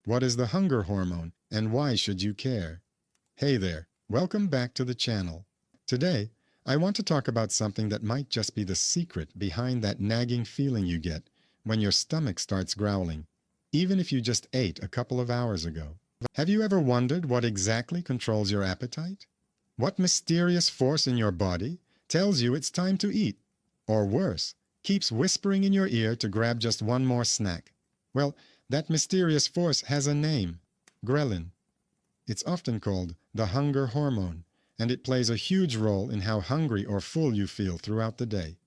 What is the hunger hormone, and why should you care? Hey there, welcome back to the channel. Today, I want to talk about something that might just be the secret behind that nagging feeling you get when your stomach starts growling, even if you just ate a couple of hours ago. Have you ever wondered what exactly controls your appetite? What mysterious force in your body tells you it's time to eat? Or worse, keeps whispering in your ear to grab just one more snack? Well, that mysterious force has a name: ghrelin. It's often called the hunger hormone, and it plays a huge role in how hungry or full you feel throughout the day.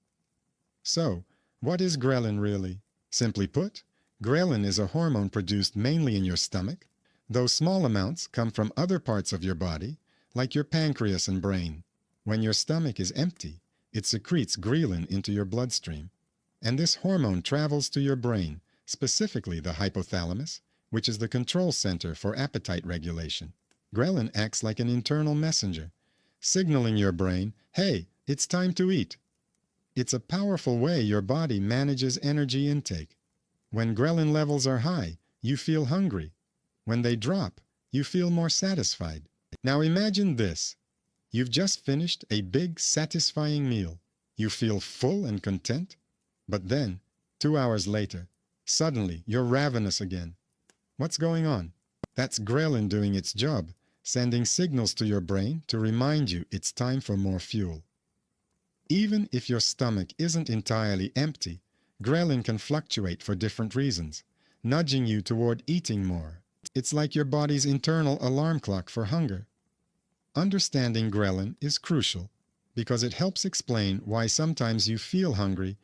So, what is ghrelin really? Simply put, ghrelin is a hormone produced mainly in your stomach, though small amounts come from other parts of your body, like your pancreas and brain. When your stomach is empty, it secretes ghrelin into your bloodstream, and this hormone travels to your brain, specifically the hypothalamus, which is the control center for appetite regulation. Ghrelin acts like an internal messenger, signaling your brain, hey, it's time to eat. It's a powerful way your body manages energy intake. When ghrelin levels are high, you feel hungry. When they drop, you feel more satisfied. Now imagine this. You've just finished a big, satisfying meal. You feel full and content, but then, 2 hours later, suddenly you're ravenous again. What's going on? That's ghrelin doing its job, sending signals to your brain to remind you it's time for more fuel. Even if your stomach isn't entirely empty, ghrelin can fluctuate for different reasons, nudging you toward eating more. It's like your body's internal alarm clock for hunger. Understanding ghrelin is crucial because it helps explain why sometimes you feel hungry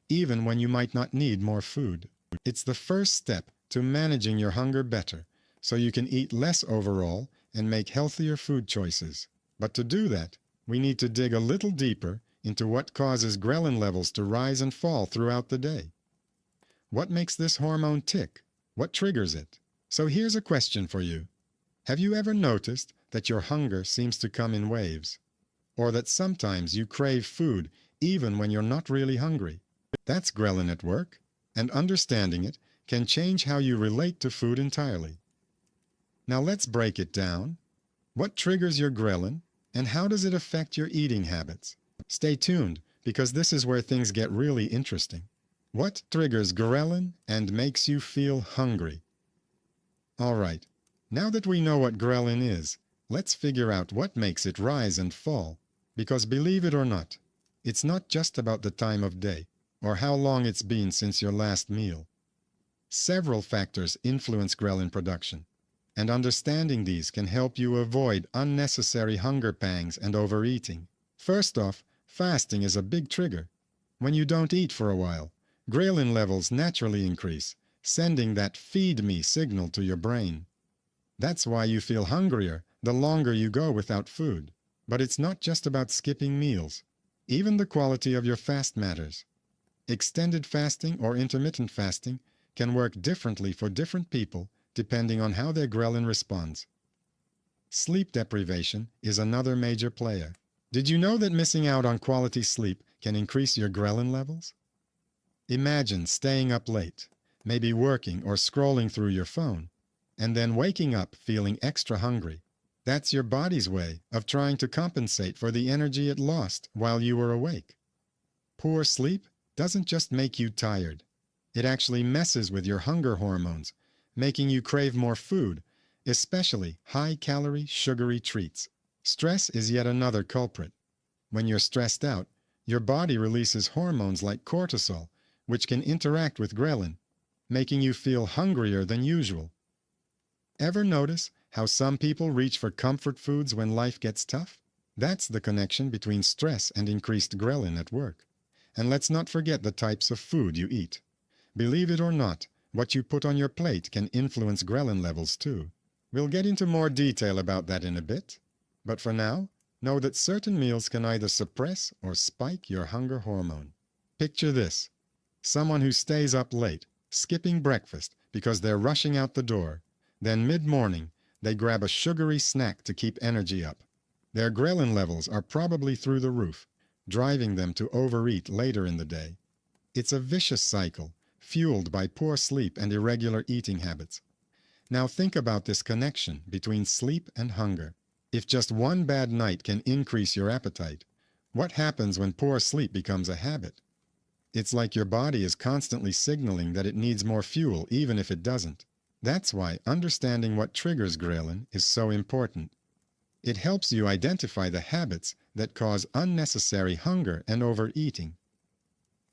even when you might not need more food. It's the first step to managing your hunger better, so you can eat less overall and make healthier food choices. But to do that, we need to dig a little deeper into what causes ghrelin levels to rise and fall throughout the day. What makes this hormone tick? What triggers it? So here's a question for you. Have you ever noticed that your hunger seems to come in waves? Or that sometimes you crave food even when you're not really hungry? That's ghrelin at work, and understanding it can change how you relate to food entirely. Now let's break it down. What triggers your ghrelin, and how does it affect your eating habits? Stay tuned, because this is where things get really interesting. What triggers ghrelin and makes you feel hungry? All right, now that we know what ghrelin is, let's figure out what makes it rise and fall. Because believe it or not, it's not just about the time of day or how long it's been since your last meal. Several factors influence ghrelin production, and understanding these can help you avoid unnecessary hunger pangs and overeating. First off, fasting is a big trigger. When you don't eat for a while, ghrelin levels naturally increase, sending that feed me signal to your brain. That's why you feel hungrier the longer you go without food. But it's not just about skipping meals. Even the quality of your fast matters. Extended fasting or intermittent fasting can work differently for different people depending on how their ghrelin responds. Sleep deprivation is another major player. Did you know that missing out on quality sleep can increase your ghrelin levels? Imagine staying up late, maybe working or scrolling through your phone, and then waking up feeling extra hungry. That's your body's way of trying to compensate for the energy it lost while you were awake. Poor sleep doesn't just make you tired. It actually messes with your hunger hormones, making you crave more food, especially high-calorie, sugary treats. Stress is yet another culprit. When you're stressed out, your body releases hormones like cortisol, which can interact with ghrelin, making you feel hungrier than usual. Ever notice how some people reach for comfort foods when life gets tough? That's the connection between stress and increased ghrelin at work. And let's not forget the types of food you eat. Believe it or not, what you put on your plate can influence ghrelin levels too. We'll get into more detail about that in a bit. But for now, know that certain meals can either suppress or spike your hunger hormone. Picture this. Someone who stays up late, skipping breakfast because they're rushing out the door. Then mid-morning, they grab a sugary snack to keep energy up. Their ghrelin levels are probably through the roof, driving them to overeat later in the day. It's a vicious cycle, fueled by poor sleep and irregular eating habits. Now think about this connection between sleep and hunger. If just one bad night can increase your appetite, what happens when poor sleep becomes a habit? It's like your body is constantly signaling that it needs more fuel even if it doesn't. That's why understanding what triggers ghrelin is so important. It helps you identify the habits that cause unnecessary hunger and overeating.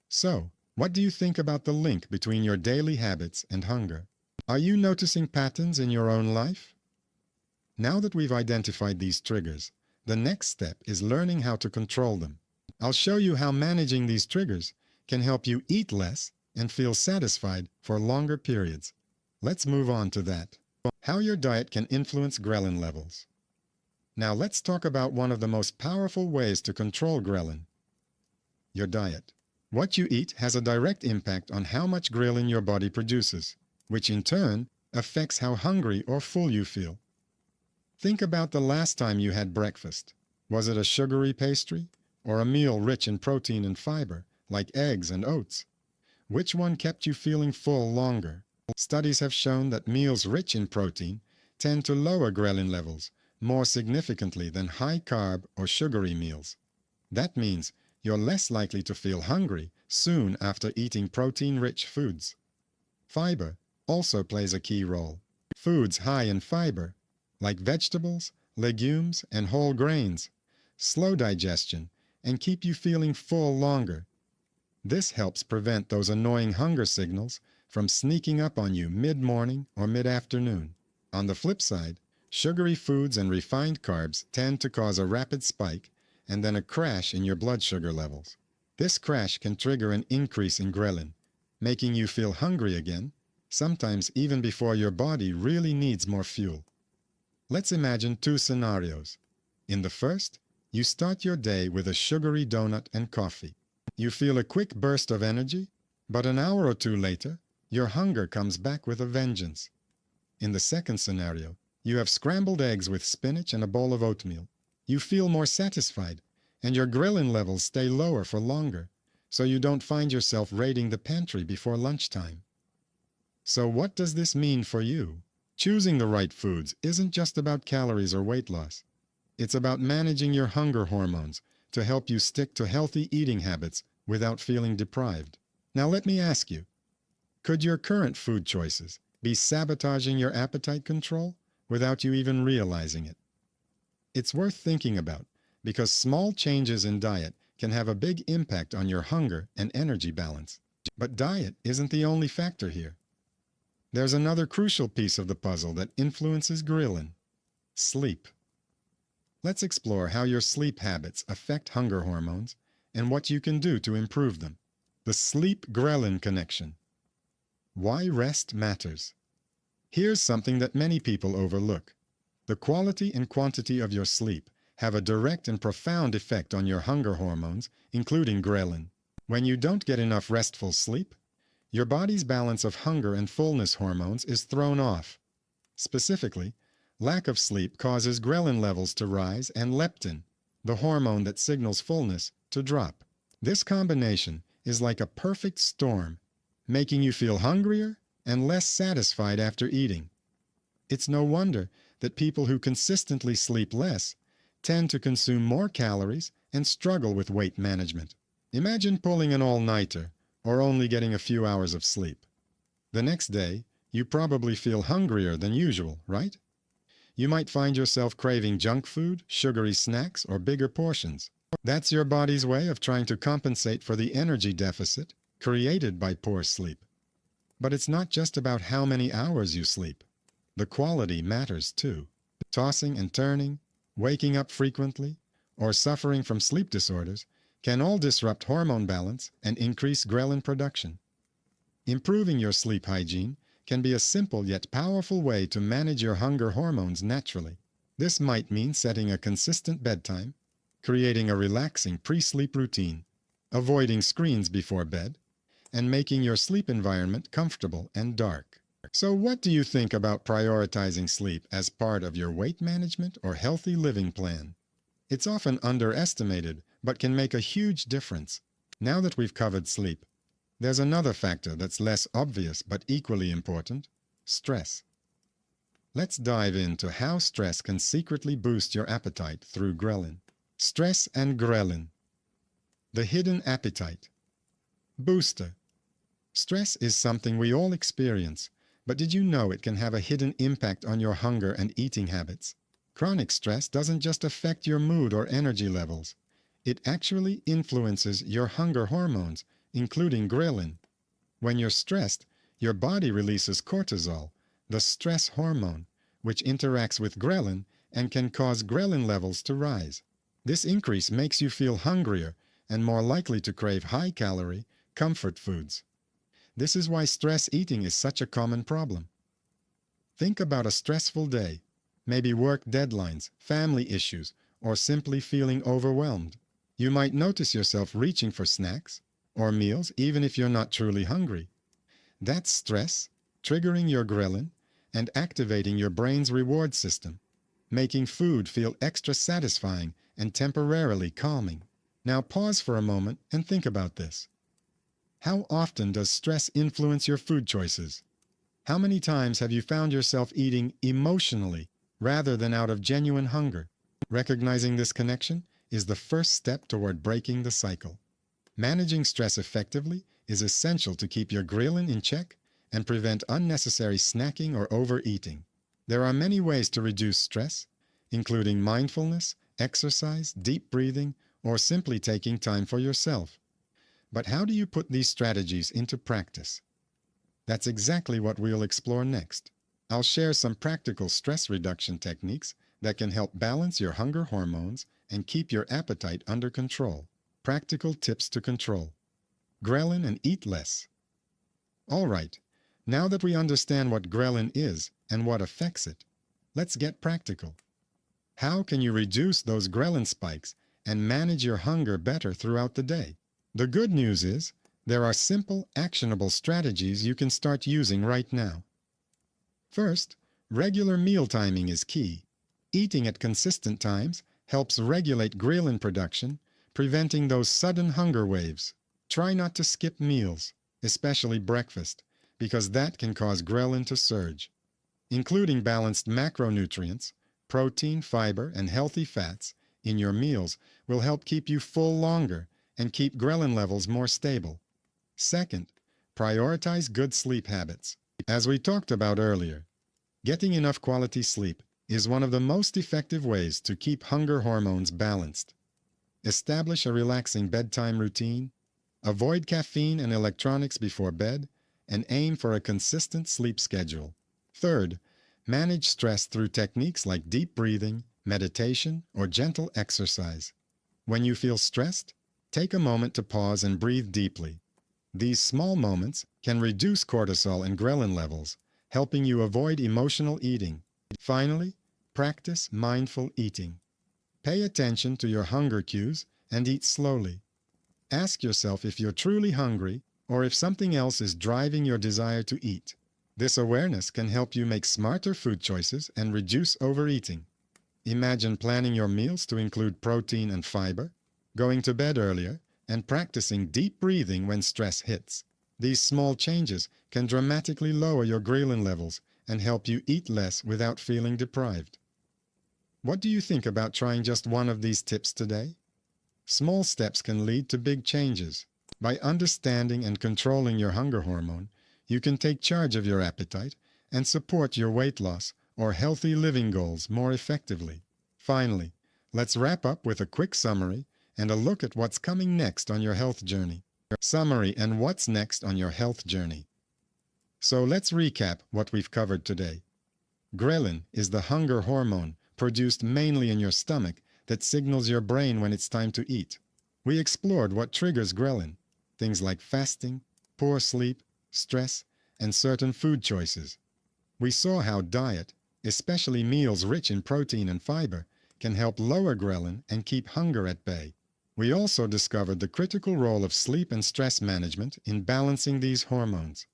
So, what do you think about the link between your daily habits and hunger? Are you noticing patterns in your own life? Now that we've identified these triggers, the next step is learning how to control them. I'll show you how managing these triggers can help you eat less and feel satisfied for longer periods. Let's move on to that. How your diet can influence ghrelin levels. Now let's talk about one of the most powerful ways to control ghrelin: your diet. What you eat has a direct impact on how much ghrelin your body produces, which in turn affects how hungry or full you feel. Think about the last time you had breakfast. Was it a sugary pastry or a meal rich in protein and fiber, like eggs and oats? Which one kept you feeling full longer? Studies have shown that meals rich in protein tend to lower ghrelin levels more significantly than high-carb or sugary meals. That means you're less likely to feel hungry soon after eating protein-rich foods. Fiber also plays a key role. Foods high in fiber, like vegetables, legumes, and whole grains, slow digestion and keep you feeling full longer. This helps prevent those annoying hunger signals from sneaking up on you mid-morning or mid-afternoon. On the flip side, sugary foods and refined carbs tend to cause a rapid spike and then a crash in your blood sugar levels. This crash can trigger an increase in ghrelin, making you feel hungry again, sometimes even before your body really needs more fuel. Let's imagine two scenarios. In the first, you start your day with a sugary donut and coffee. You feel a quick burst of energy, but an hour or two later, your hunger comes back with a vengeance. In the second scenario, you have scrambled eggs with spinach and a bowl of oatmeal. You feel more satisfied, and your ghrelin levels stay lower for longer, so you don't find yourself raiding the pantry before lunchtime. So what does this mean for you? Choosing the right foods isn't just about calories or weight loss. It's about managing your hunger hormones to help you stick to healthy eating habits without feeling deprived. Now let me ask you, could your current food choices be sabotaging your appetite control without you even realizing it? It's worth thinking about because small changes in diet can have a big impact on your hunger and energy balance. But diet isn't the only factor here. There's another crucial piece of the puzzle that influences ghrelin: sleep. Let's explore how your sleep habits affect hunger hormones and what you can do to improve them. The sleep-ghrelin connection. Why rest matters. Here's something that many people overlook. The quality and quantity of your sleep have a direct and profound effect on your hunger hormones, including ghrelin. When you don't get enough restful sleep, your body's balance of hunger and fullness hormones is thrown off. Specifically, lack of sleep causes ghrelin levels to rise and leptin, the hormone that signals fullness, to drop. This combination is like a perfect storm, making you feel hungrier and less satisfied after eating. It's no wonder that people who consistently sleep less tend to consume more calories and struggle with weight management. Imagine pulling an all-nighter or only getting a few hours of sleep. The next day, you probably feel hungrier than usual, right? You might find yourself craving junk food, sugary snacks, or bigger portions. That's your body's way of trying to compensate for the energy deficit created by poor sleep. But it's not just about how many hours you sleep. The quality matters too. Tossing and turning, waking up frequently, or suffering from sleep disorders can all disrupt hormone balance and increase ghrelin production. Improving your sleep hygiene can be a simple yet powerful way to manage your hunger hormones naturally. This might mean setting a consistent bedtime, creating a relaxing pre-sleep routine, avoiding screens before bed, and making your sleep environment comfortable and dark. So what do you think about prioritizing sleep as part of your weight management or healthy living plan? It's often underestimated, but can make a huge difference. Now that we've covered sleep, there's another factor that's less obvious but equally important: stress. Let's dive into how stress can secretly boost your appetite through ghrelin. Stress and ghrelin. The hidden appetite. Booster. Stress is something we all experience, but did you know it can have a hidden impact on your hunger and eating habits? Chronic stress doesn't just affect your mood or energy levels. It actually influences your hunger hormones, including ghrelin. When you're stressed, your body releases cortisol, the stress hormone, which interacts with ghrelin and can cause ghrelin levels to rise. This increase makes you feel hungrier and more likely to crave high-calorie, comfort foods. This is why stress eating is such a common problem. Think about a stressful day, maybe work deadlines, family issues, or simply feeling overwhelmed. You might notice yourself reaching for snacks or meals even if you're not truly hungry. That's stress, triggering your ghrelin and activating your brain's reward system, making food feel extra satisfying and temporarily calming. Now pause for a moment and think about this. How often does stress influence your food choices? How many times have you found yourself eating emotionally rather than out of genuine hunger? Recognizing this connection is the first step toward breaking the cycle. Managing stress effectively is essential to keep your ghrelin in check and prevent unnecessary snacking or overeating. There are many ways to reduce stress, including mindfulness, exercise, deep breathing, or simply taking time for yourself. But how do you put these strategies into practice? That's exactly what we'll explore next. I'll share some practical stress reduction techniques that can help balance your hunger hormones and keep your appetite under control. Practical tips to control ghrelin and eat less. All right, now that we understand what ghrelin is and what affects it, let's get practical. How can you reduce those ghrelin spikes and manage your hunger better throughout the day? The good news is there are simple, actionable strategies you can start using right now. First, regular meal timing is key. Eating at consistent times helps regulate ghrelin production, preventing those sudden hunger waves. Try not to skip meals, especially breakfast, because that can cause ghrelin to surge. Including balanced macronutrients, protein, fiber, and healthy fats in your meals will help keep you full longer and keep ghrelin levels more stable. Second, prioritize good sleep habits. As we talked about earlier, getting enough quality sleep is one of the most effective ways to keep hunger hormones balanced. Establish a relaxing bedtime routine, avoid caffeine and electronics before bed, and aim for a consistent sleep schedule. Third, manage stress through techniques like deep breathing, meditation, or gentle exercise. When you feel stressed, take a moment to pause and breathe deeply. These small moments can reduce cortisol and ghrelin levels, helping you avoid emotional eating. Finally, practice mindful eating. Pay attention to your hunger cues and eat slowly. Ask yourself if you're truly hungry or if something else is driving your desire to eat. This awareness can help you make smarter food choices and reduce overeating. Imagine planning your meals to include protein and fiber, going to bed earlier, and practicing deep breathing when stress hits. These small changes can dramatically lower your ghrelin levels and help you eat less without feeling deprived. What do you think about trying just one of these tips today? Small steps can lead to big changes. By understanding and controlling your hunger hormone, you can take charge of your appetite and support your weight loss or healthy living goals more effectively. Finally, let's wrap up with a quick summary and a look at what's coming next on your health journey. Summary and what's next on your health journey. So let's recap what we've covered today. Ghrelin is the hunger hormone produced mainly in your stomach that signals your brain when it's time to eat. We explored what triggers ghrelin, things like fasting, poor sleep, stress, and certain food choices. We saw how diet, especially meals rich in protein and fiber, can help lower ghrelin and keep hunger at bay. We also discovered the critical role of sleep and stress management in balancing these hormones.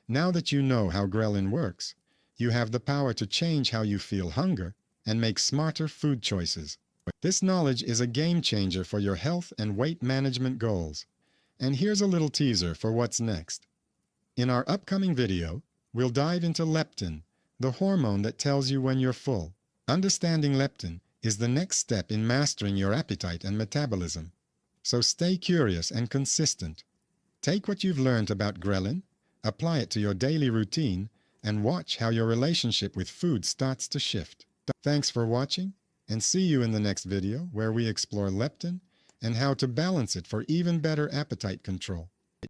Now that you know how ghrelin works, you have the power to change how you feel hunger and make smarter food choices. This knowledge is a game changer for your health and weight management goals. And here's a little teaser for what's next. In our upcoming video, we'll dive into leptin, the hormone that tells you when you're full. Understanding leptin is the next step in mastering your appetite and metabolism. So stay curious and consistent. Take what you've learned about ghrelin, apply it to your daily routine, and watch how your relationship with food starts to shift. Thanks for watching, and see you in the next video where we explore leptin and how to balance it for even better appetite control.